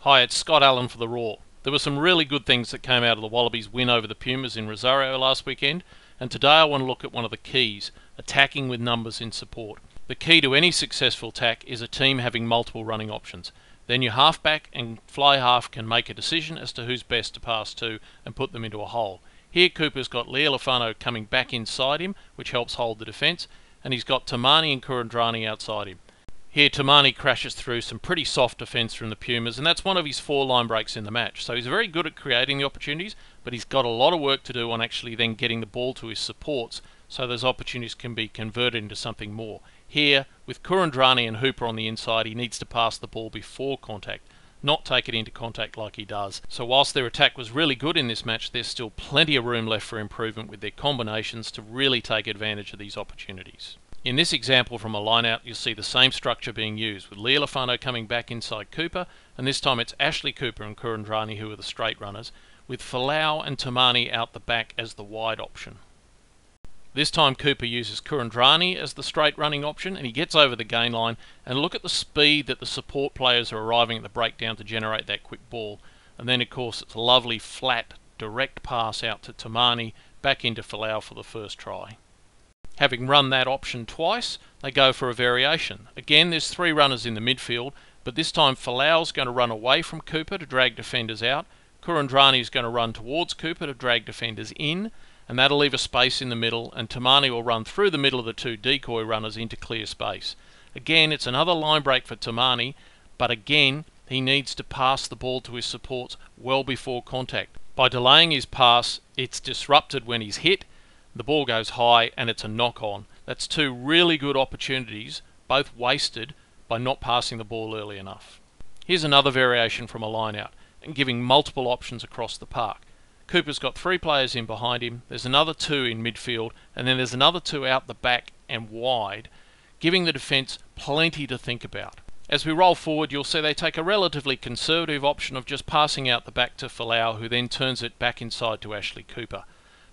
Hi, it's Scott Allen for The Raw. There were some really good things that came out of the Wallabies' win over the Pumas in Rosario last weekend, and today I want to look at one of the keys, attacking with numbers in support. The key to any successful attack is a team having multiple running options. Then your halfback and fly half can make a decision as to who's best to pass to and put them into a hole. Here Cooper's got Lineout coming back inside him, which helps hold the defence, and he's got Tamani and Kurandrani outside him. Here Tamani crashes through some pretty soft defence from the Pumas, and that's one of his 4 line breaks in the match. So he's very good at creating the opportunities, but he's got a lot of work to do on actually then getting the ball to his supports so those opportunities can be converted into something more. Here, with Kurandrani and Hooper on the inside, he needs to pass the ball before contact, not take it into contact like he does. So whilst their attack was really good in this match, there's still plenty of room left for improvement with their combinations to really take advantage of these opportunities. In this example from a line-out, you'll see the same structure being used, with Lineout coming back inside Cooper, and this time it's Ashley Cooper and Kurandrani who are the straight runners, with Folau and Tamani out the back as the wide option. This time Cooper uses Kurandrani as the straight running option, and he gets over the gain line, and look at the speed that the support players are arriving at the breakdown to generate that quick ball. And then of course it's a lovely flat direct pass out to Tamani, back into Folau for the first try. Having run that option twice, they go for a variation. Again, there's 3 runners in the midfield, but this time Folau's going to run away from Cooper to drag defenders out. Kurandrani's going to run towards Cooper to drag defenders in, and that'll leave a space in the middle, and Tamani will run through the middle of the 2 decoy runners into clear space. Again, it's another line break for Tamani, but again, he needs to pass the ball to his supports well before contact. By delaying his pass, it's disrupted when he's hit, the ball goes high and it's a knock-on. That's 2 really good opportunities, both wasted by not passing the ball early enough. Here's another variation from a line-out, and giving multiple options across the park. Cooper's got 3 players in behind him, there's another 2 in midfield, and then there's another 2 out the back and wide, giving the defence plenty to think about. As we roll forward, you'll see they take a relatively conservative option of just passing out the back to Folau, who then turns it back inside to Ashley Cooper.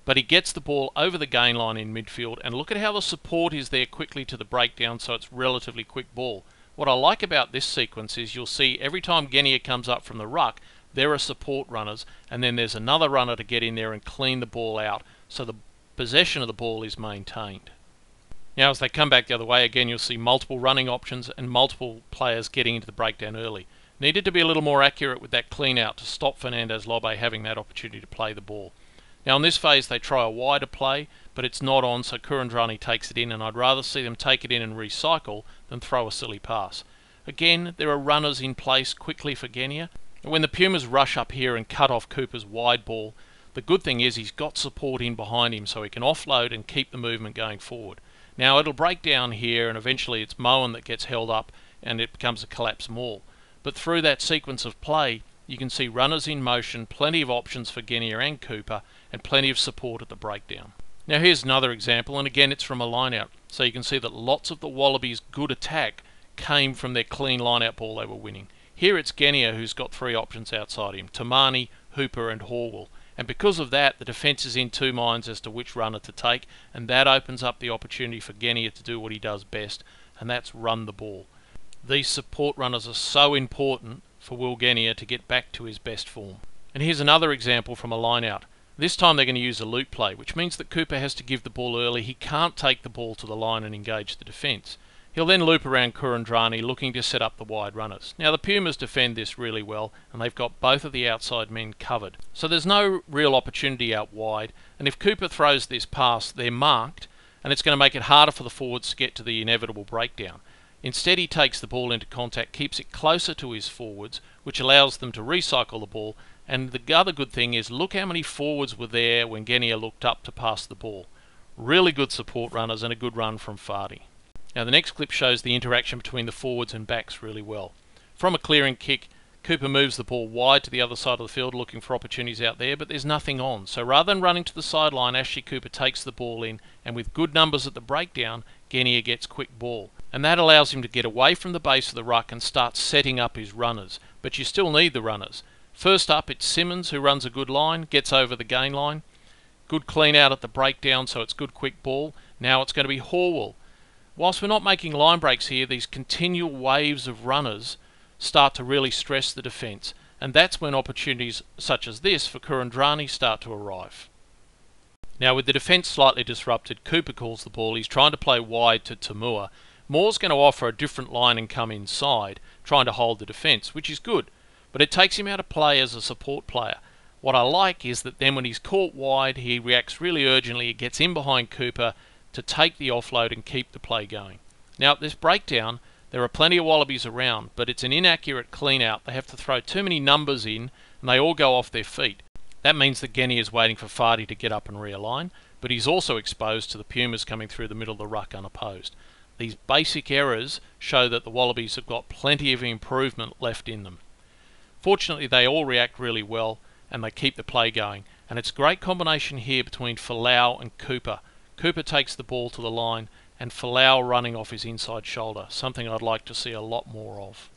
But he gets the ball over the gain line in midfield, and look at how the support is there quickly to the breakdown, so it's relatively quick ball. What I like about this sequence is you'll see every time Genia comes up from the ruck, there are support runners, and then there's another runner to get in there and clean the ball out, so the possession of the ball is maintained. Now as they come back the other way, again you'll see multiple running options and multiple players getting into the breakdown early. Needed to be a little more accurate with that clean out to stop Fernandez Lobe having that opportunity to play the ball. Now in this phase they try a wider play, but it's not on, so Kurandrani takes it in, and I'd rather see them take it in and recycle than throw a silly pass. Again, there are runners in place quickly for Genia, and when the Pumas rush up here and cut off Cooper's wide ball, the good thing is he's got support in behind him so he can offload and keep the movement going forward. Now it'll break down here, and eventually it's Moen that gets held up and it becomes a collapse maul. But through that sequence of play, you can see runners in motion, plenty of options for Genia and Cooper, and plenty of support at the breakdown. Now here's another example, and again it's from a line-out. So you can see that lots of the Wallabies' good attack came from their clean line-out ball they were winning. Here it's Genia who's got 3 options outside him, Tamani, Hooper and Horwell. And because of that, the defence is in 2 minds as to which runner to take, and that opens up the opportunity for Genia to do what he does best, and that's run the ball. These support runners are so important for Will Genia to get back to his best form. And here's another example from a line-out. This time they're going to use a loop play, which means that Cooper has to give the ball early. He can't take the ball to the line and engage the defence. He'll then loop around Kurandrani, looking to set up the wide runners. Now the Pumas defend this really well, and they've got both of the outside men covered. So there's no real opportunity out wide, and if Cooper throws this pass, they're marked, and it's going to make it harder for the forwards to get to the inevitable breakdown. Instead he takes the ball into contact, keeps it closer to his forwards, which allows them to recycle the ball, and the other good thing is look how many forwards were there when Genia looked up to pass the ball. Really good support runners and a good run from Fardy. Now the next clip shows the interaction between the forwards and backs really well. From a clearing kick, Cooper moves the ball wide to the other side of the field looking for opportunities out there, but there's nothing on. So rather than running to the sideline, Ashley Cooper takes the ball in, and with good numbers at the breakdown, Genia gets quick ball. And that allows him to get away from the base of the ruck and start setting up his runners. But you still need the runners. First up, it's Simmons who runs a good line, gets over the gain line. Good clean out at the breakdown, so it's good quick ball. Now it's going to be Horwell. Whilst we're not making line breaks here, these continual waves of runners start to really stress the defence, and that's when opportunities such as this for Kurandrani start to arrive. Now with the defence slightly disrupted, Cooper calls the ball. He's trying to play wide to Tamua. Moore's going to offer a different line and come inside, trying to hold the defence, which is good, but it takes him out of play as a support player. What I like is that then when he's caught wide, he reacts really urgently. He gets in behind Cooper to take the offload and keep the play going. Now at this breakdown, there are plenty of Wallabies around, but it's an inaccurate clean out. They have to throw too many numbers in, and they all go off their feet. That means that Genny is waiting for Fardy to get up and realign, but he's also exposed to the Pumas coming through the middle of the ruck unopposed. These basic errors show that the Wallabies have got plenty of improvement left in them. Fortunately, they all react really well, and they keep the play going. And it's a great combination here between Folau and Cooper. Cooper takes the ball to the line, and Folau running off his inside shoulder, something I'd like to see a lot more of.